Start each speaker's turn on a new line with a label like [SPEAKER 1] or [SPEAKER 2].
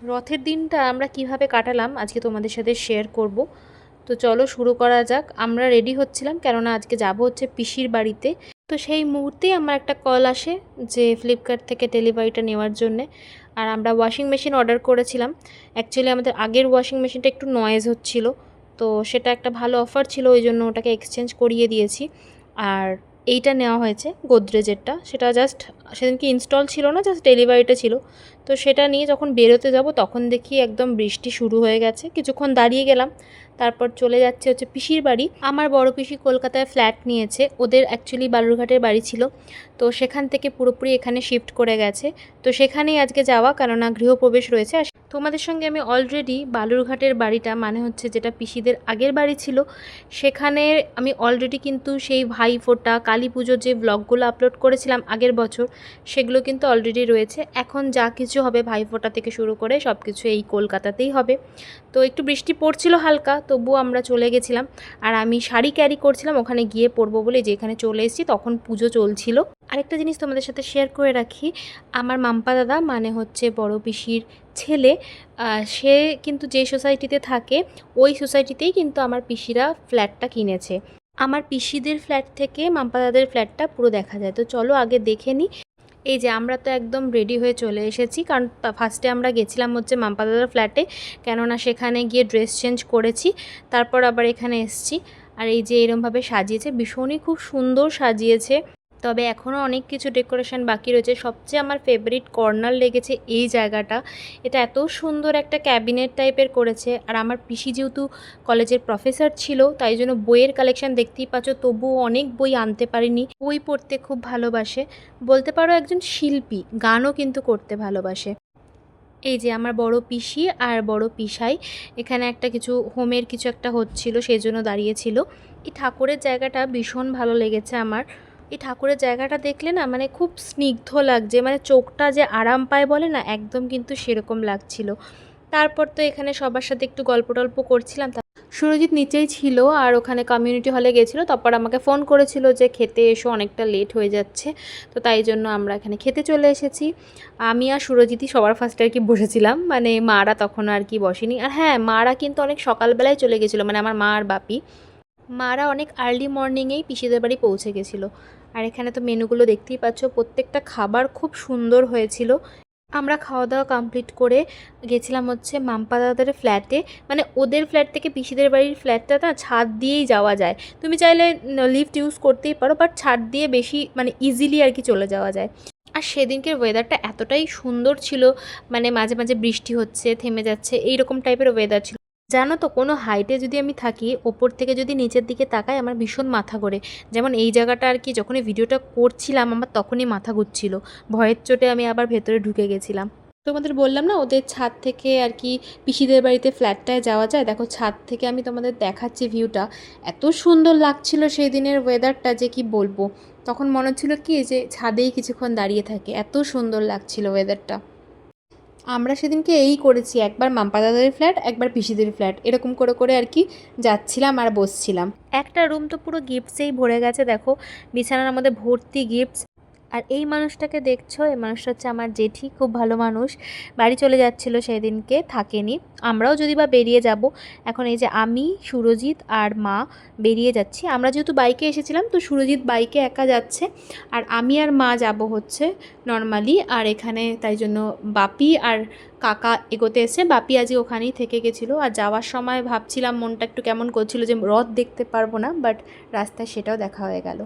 [SPEAKER 1] রথের দিনটা আমরা কিভাবে কাটালাম আজকে তোমাদের সাথে শেয়ার করব। তো চলো শুরু করা যাক। আমরা রেডি হচ্ছিলাম, কেননা আজকে যাব হচ্ছে পিসির বাড়িতে। তো সেই মুহূর্তেই আমার একটা কল আসে যে ফ্লিপকার্ট থেকে ডেলিভারিটা নেওয়ার জন্যে। আর আমরা ওয়াশিং মেশিন অর্ডার করেছিলাম। অ্যাকচুয়ালি আমাদের আগের ওয়াশিং মেশিনটা একটু নয়েজ হচ্ছিল, তো সেটা একটা ভালো অফার ছিল, ওই জন্য ওটাকে এক্সচেঞ্জ করিয়ে দিয়েছি। আর এইটা নেওয়া হয়েছে গোদরেজেরটা, সেটা জাস্ট সেদিনকে ইনস্টল ছিল না, জাস্ট ডেলিভারিটা ছিল। তো সেটা নিয়ে যখন বেরোতে যাব তখন দেখি একদম বৃষ্টি শুরু হয়ে গেছে। কিছুক্ষণ দাঁড়িয়ে গেলাম, তারপর চলে যাচ্ছে হচ্ছে পিসির বাড়ি। আমার বড় পিসি কলকাতায় ফ্ল্যাট নিয়েছে, ওদের অ্যাকচুয়ালি বালুরঘাটের বাড়ি ছিল, তো সেখান থেকে পুরোপুরি এখানে শিফট করে গেছে। তো সেখানেই আজকে যাওয়া, কেননা গৃহপ্রবেশ রয়েছে। আর তোমাদের সঙ্গে আমি অলরেডি বালুরঘাটের বাড়িটা, মানে হচ্ছে যেটা পিসিদের আগের বাড়ি ছিল, সেখানে আমি অলরেডি কিন্তু সেই ভাইফোঁটা কালী পুজোর যে ব্লগগুলো আপলোড করেছিলাম আগের বছর, সেগুলো কিন্তু অলরেডি রয়েছে। এখন যা কিছু হবে ভাইফোঁটা থেকে শুরু করে সব কিছু এই কলকাতাতেই হবে। তো একটু বৃষ্টি পড়ছিল হালকা, তবুও আমরা চলে গেছিলাম। আর আমি শাড়ি ক্যারি করছিলাম ওখানে গিয়ে পরবো বলে, যেখানে চলে এসেছি তখন পুজো চলছিল। আরেকটা জিনিস তোমাদের সাথে শেয়ার করে রাখি, আমার মাম্পা দাদা মানে হচ্ছে বড় পিসির ছেলে, সে কিন্তু যে সোসাইটিতে থাকে ওই সোসাইটিতেই কিন্তু আমার পিসিরা ফ্ল্যাটটা কিনেছে। আমার পিসিদের ফ্ল্যাট থেকে মাম্পা দাদার ফ্ল্যাটটা পুরো দেখা যায়। তো চলো আগে দেখে নিই। এই যে আমরা তো একদম রেডি হয়ে চলে এসেছি, কারণ ফার্স্টে আমরা গেছিলাম হচ্ছে মাম্পা দাদার ফ্ল্যাটে, কেননা সেখানে গিয়ে ড্রেস চেঞ্জ করেছি, তারপর আবার এখানে এসেছি। আর এই যে এরমভাবে সাজিয়েছে, ভীষণই খুব সুন্দর সাজিয়েছে। তবে এখনও অনেক কিছু ডেকোরেশন বাকি রয়েছে। সবচেয়ে আমার ফেভারিট কর্নার লেগেছে এই জায়গাটা। এটা এত সুন্দর একটা ক্যাবিনেট টাইপের করেছে। আর আমার পিসি যেহেতু কলেজের প্রফেসর ছিল, তাই জন্য বইয়ের কালেকশন দেখতেই পাচ্ছ, তবুও অনেক বই আনতে পারিনি। বই পড়তে খুব ভালোবাসে, বলতে পারো একজন শিল্পী, গানও কিন্তু করতে ভালোবাসে। এই যে আমার বড় পিসি আর বড় পিসাই এখানে একটা কিছু হোমের কিছু একটা হচ্ছিল, সেই জন্য দাঁড়িয়েছিল। এই ঠাকুরের জায়গাটা ভীষণ ভালো লেগেছে আমার। এই ঠাকুরের জায়গাটা দেখলে না, মানে খুব স্নিগ্ধ লাগছে, মানে চোখটা যে আরাম পায় বলে না, একদম কিন্তু সেরকম লাগছিল। তারপর তো এখানে সবার সাথে একটু গল্প টল্প করছিলাম। সুরজিৎ নিচেই ছিল আর ওখানে কমিউনিটি হলে গেছিলো, তারপর আমাকে ফোন করেছিল যে খেতে এসো, অনেকটা লেট হয়ে যাচ্ছে। তো তাই জন্য আমরা এখানে খেতে চলে এসেছি। আমি আর সুরজিৎই সবার ফার্স্টে আর কি বসেছিলাম, মানে মারা তখন আর কি বসেনি। আর হ্যাঁ, মারা কিন্তু অনেক সকালবেলায় চলে গেছিলো, মানে আমার মা আর বাপি। মারা অনেক আর্লি মর্নিংয়েই পিসিদের বাড়ি পৌঁছে গেছিলো। আর এখানে তো মেনুগুলো দেখতেই পাচ্ছ, প্রত্যেকটা খাবার খুব সুন্দর হয়েছিল। আমরা খাওয়া দাওয়া কমপ্লিট করে গেছিলাম হচ্ছে মাম্পা দাদাদের ফ্ল্যাটে। মানে ওদের ফ্ল্যাট থেকে পিসিদের বাড়ির ফ্ল্যাটটা না ছাদ দিয়েই যাওয়া যায়, তুমি চাইলে লিফট ইউজ করতেই পারো, বাট ছাদ দিয়ে বেশি মানে ইজিলি আর কি চলে যাওয়া যায়। আর সেদিনকের ওয়েদারটা এতটাই সুন্দর ছিল, মানে মাঝে মাঝে বৃষ্টি হচ্ছে, থেমে যাচ্ছে, এইরকম টাইপের ওয়েদার ছিল। জানো তো, কোনো হাইটে যদি আমি থাকি, ওপর থেকে যদি নিচের দিকে তাকাই, আমার ভীষণ মাথা ঘোরে। যেমন এই জায়গাটা আর কি, যখনই ভিডিওটা করছিলাম আমার তখনই মাথা ঘুরছিল, ভয়ের চোটে আমি আবার ভেতরে ঢুকে গেছিলাম। তোমাদের বললাম না ওদের ছাদ থেকে আর কি পিসিদের বাড়িতে ফ্ল্যাটটায় যাওয়া যায়। দেখো ছাদ থেকে আমি তোমাদের দেখাচ্ছি ভিউটা, এত সুন্দর লাগছিল সেই দিনের ওয়েদারটা যে কি বলবো। তখন মনে হচ্ছিল কি যে ছাদেই কিছুক্ষণ দাঁড়িয়ে থাকে, এত সুন্দর লাগছিল ওয়েদারটা। আমরা সেদিনকে এই করেছি, একবার মাম্পা দাদাদের ফ্ল্যাট, একবার পিসিদের ফ্ল্যাট, এরকম করে করে আর কি যাচ্ছিলাম আর বসছিলাম। একটা রুম তো পুরো গিফটসেই ভরে গেছে, দেখো বিছানার মধ্যে ভর্তি গিফটস। আর এই মানুষটাকে দেখছো, এই মানুষটা হচ্ছে আমার জেঠি, খুব ভালো মানুষ। বাড়ি চলে যাচ্ছিল সেদিনকে, থাকেনি। আমরাও যদি বা বেরিয়ে যাব, এখন এই যে আমি, সুরজিৎ আর মা বেরিয়ে যাচ্ছি। আমরা যেহেতু বাইকে এসেছিলাম, তো সুরজিৎ বাইকে একা যাচ্ছে, আর আমি আর মা যাব হচ্ছে নর্মালি। আর এখানে তাই জন্য বাপি আর কাকা এগোতে এসে, বাপি আজকে ওখানেই থেকে গেছিলো। আর যাওয়ার সময় ভাবছিলাম, মনটা একটু কেমন করছিল যে রথ দেখতে পারবো না, বাট রাস্তায় সেটাও দেখা হয়ে গেল।